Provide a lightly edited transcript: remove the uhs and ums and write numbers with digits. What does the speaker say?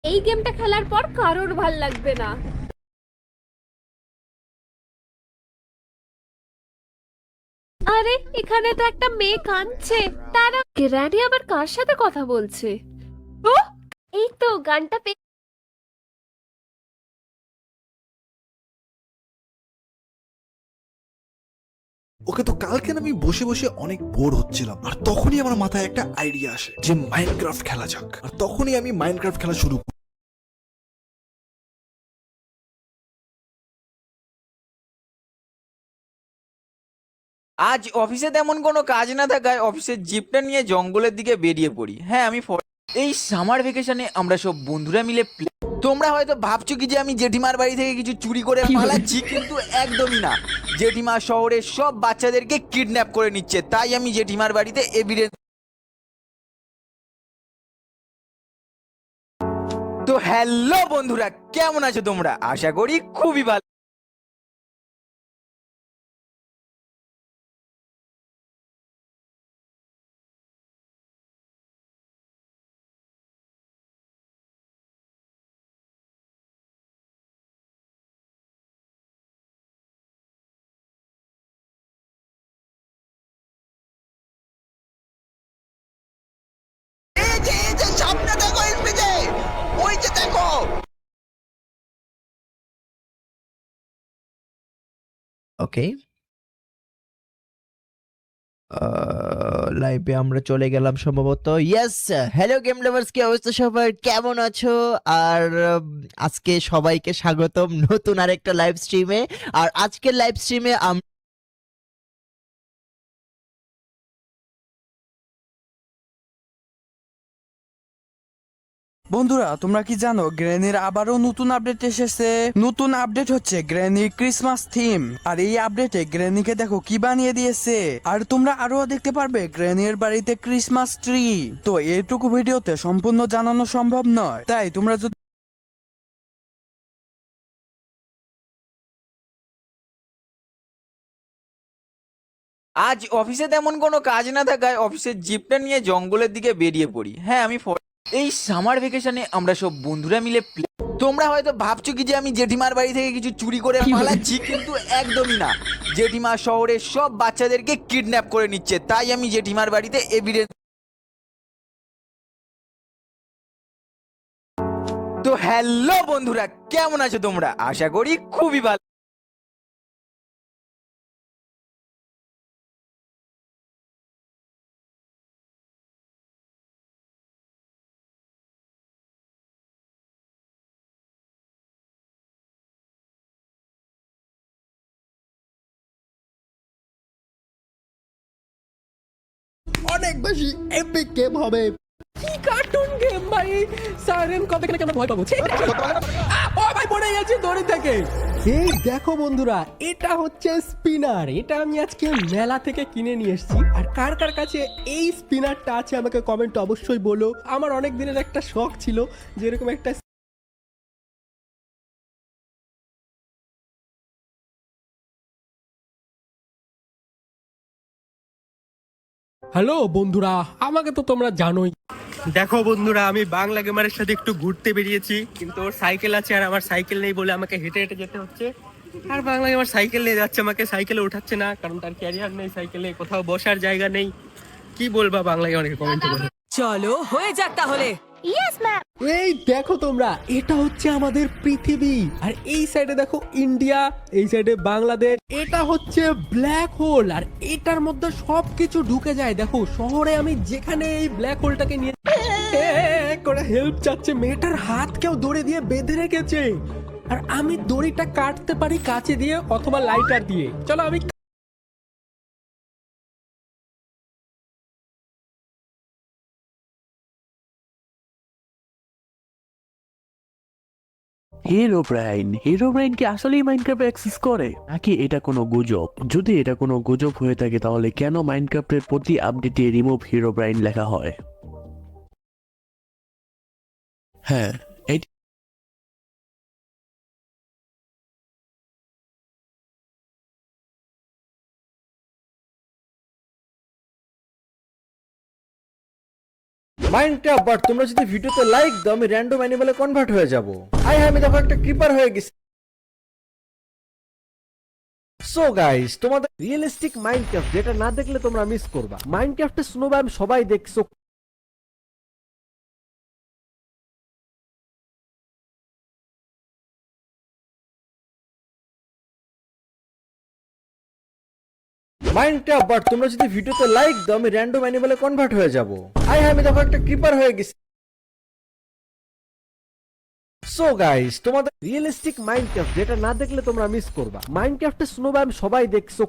এই গেমটা খেলার পর কারোর ভাল লাগবে না। আরে এখানে তো একটা মেয়ে কাঁদছে, তারা গ্র্যানি আবার কার সাথে কথা বলছে? ও এই তো গানটা ওকে তো কালকে আমি বসে বসে অনেক বোর হচ্ছিলাম, আর তখনই আমার মাথায় একটা আইডিয়া আসে যে মাইনক্রাফট খেলা যাক। আর তখনই আমি মাইনক্রাফট খেলা শুরু করি। আজ অফিসে তেমন কোনো কাজ না থাকায় অফিসের জিপটা নিয়ে জঙ্গলের দিকে বেরিয়ে পড়ি। হ্যাঁ, এই সামার ভেকেশনে আমরা সব বন্ধুরা মিলে তোমরা হয়তো ভাবছো কি যে আমি জেঠিমার বাড়ি থেকে কিছু চুরি করে পালাচ্ছি, কিন্তু একদমই না। জেঠিমা শহরের সব বাচ্চাদেরকে কিডন্যাপ করে নিচ্ছে, তাই আমি জেঠিমার বাড়িতে এভিডেন্স। তো হ্যালো বন্ধুরা, কেমন আছো তোমরা? আশা করি খুবই ভালো। সামনে দেখো, ওই যে দেখো। ওকে, লাইভে আমরা চলে গেলাম সম্ভবত। ইয়েস, হ্যালো গেম লাভার্স, কি অবস্থা সবার, কেমন আছো? আর আজকে সবাইকে স্বাগতম নতুন আরেকটা লাইভ স্ট্রিমে। আর আজকের লাইভ স্ট্রিমে বন্ধুরা, তোমরা কি জানো গ্র্যানির আবারও নতুন আপডেট এসেছে? নতুন আপডেট হচ্ছে গ্র্যানির ক্রিসমাস থিম। আর এই আপডেটে গ্র্যানিকে দেখো কি বানিয়ে দিয়েছে। আর তোমরা আরো দেখতে পারবে গ্র্যানির বাড়িতে ক্রিসমাস ট্রি। তো এইটুকু ভিডিওতে সম্পূর্ণ জানানো সম্ভব নয়, তাই তোমরা যদি আজ অফিসে তেমন কোনো কাজ না থাকায় অফিসের জিপটা নিয়ে জঙ্গলের দিকে বেরিয়ে পড়ি। হ্যাঁ, এই সামার ভেকেশনে আমরা সব বন্ধুরা মিলে তোমরা হয়তো ভাবছো কি যে আমি জেঠিমার বাড়ি থেকে কিছু চুরি করে পালাচ্ছি, কিন্তু একদমই না। জেঠিমা শহরের সব বাচ্চাদেরকে কিডন্যাপ করে নিচ্ছে, তাই আমি জেঠিমার বাড়িতে এভিডেন্স। তো হ্যালো বন্ধুরা, কেমন আছো তোমরা? আশা করি খুবই ভালো। অনেক বেশি এপিক গেম হবে। কি কার্টুন গেম ভাই! সাইরেন কবে গেলে কেমন ভয় পাবো। ও ভাই, পড়ে গেছে দড়ি থেকে। এই দেখো বন্ধুরা, এটা হচ্ছে স্পিনার। এটা আমি আজকে মেলা থেকে কিনে নিয়ে এসেছি। আর কার কার কাছে এই স্পিনারটা আছে আমাকে কমেন্টে অবশ্যই বলো। আমার অনেক দিনের একটা শখ ছিল যে এরকম একটা। হ্যালো বন্ধুরা, আমাকে তো তোমরা জানোই। দেখো বন্ধুরা, আমি বাংলা গেমারের সাথে একটু ঘুরতে বেরিয়েছি, কিন্তু ওর সাইকেল আছে আর আমার সাইকেল নেই বলে আমাকে হেঁটে হেঁটে যেতে হচ্ছে। আর বাংলা গেমার সাইকেল নিয়ে যাচ্ছে, আমাকে সাইকেলে উঠাচ্ছে না, কারণ তার ক্যারিয়ার নেই, সাইকেলে কোথাও বসার জায়গা নেই। কি বলবা বাংলা গেমারকে কমেন্টে বলো। চলো হয়ে যাক তাহলে। Yes ma'am. এই দেখো তোমরা, এটা হচ্ছে আমাদের পৃথিবী। আর এই সাইডে দেখো ইন্ডিয়া, এই সাইডে বাংলাদেশ। এটা হচ্ছে ব্ল্যাক হোল, আর এটার মধ্যে সবকিছু ঢুকে যায়। দেখো শহরে আমি যেখানে এই ব্ল্যাক হোলটাকে নিয়ে করে হেল্প চাচ্ছে, মেয়েটার হাত কেউ দড়ি দিয়ে বেঁধে রেখেছে। আর আমি দড়িটা কাটতে পারি কাঁচি দিয়ে অথবা লাইটার দিয়ে। চলো আমি হিরোব্রাইন কি আসলেই মাইনক্রাফট অ্যাক্সেস করে নাকি এটা কোনো গুজব? যদি এটা কোনো গুজব হয়ে থাকে তাহলে কেন মাইনক্রাফটের প্রতি আপডেটে রিমুভ হিরোব্রাইন লেখা হয়? হ্যাঁ, মাইনক্রাফট বাট তোমরা যদি ভিডিওতে লাইক দাও আমি র্যান্ডম অ্যানিমালে কনভার্ট হয়ে যাব। আমি দেখো একটা ক্রিপার হয়ে গেছি। সো গাইস, তোমাদের রিয়েলিস্টিক মাইনক্রাফট যেটা না দেখলে তোমরা মিস করবা। মাইনক্রাফটে স্নোব্যাম সবাই দেখছো, মাইনক্রাফট বাট তোমরা যদি ভিডিওতে লাইক দাও আমি র্যান্ডম অ্যানিমালে কনভার্ট হয়ে যাব। আমি দেখো একটা ক্রিপার হয়ে গেছি। সো গাইস, তোমাদের রিয়েলিস্টিক মাইনক্রাফট যেটা না দেখলে তোমরা মিস করবা। মাইনক্রাফটে স্নোব্যাম সবাই দেখছো,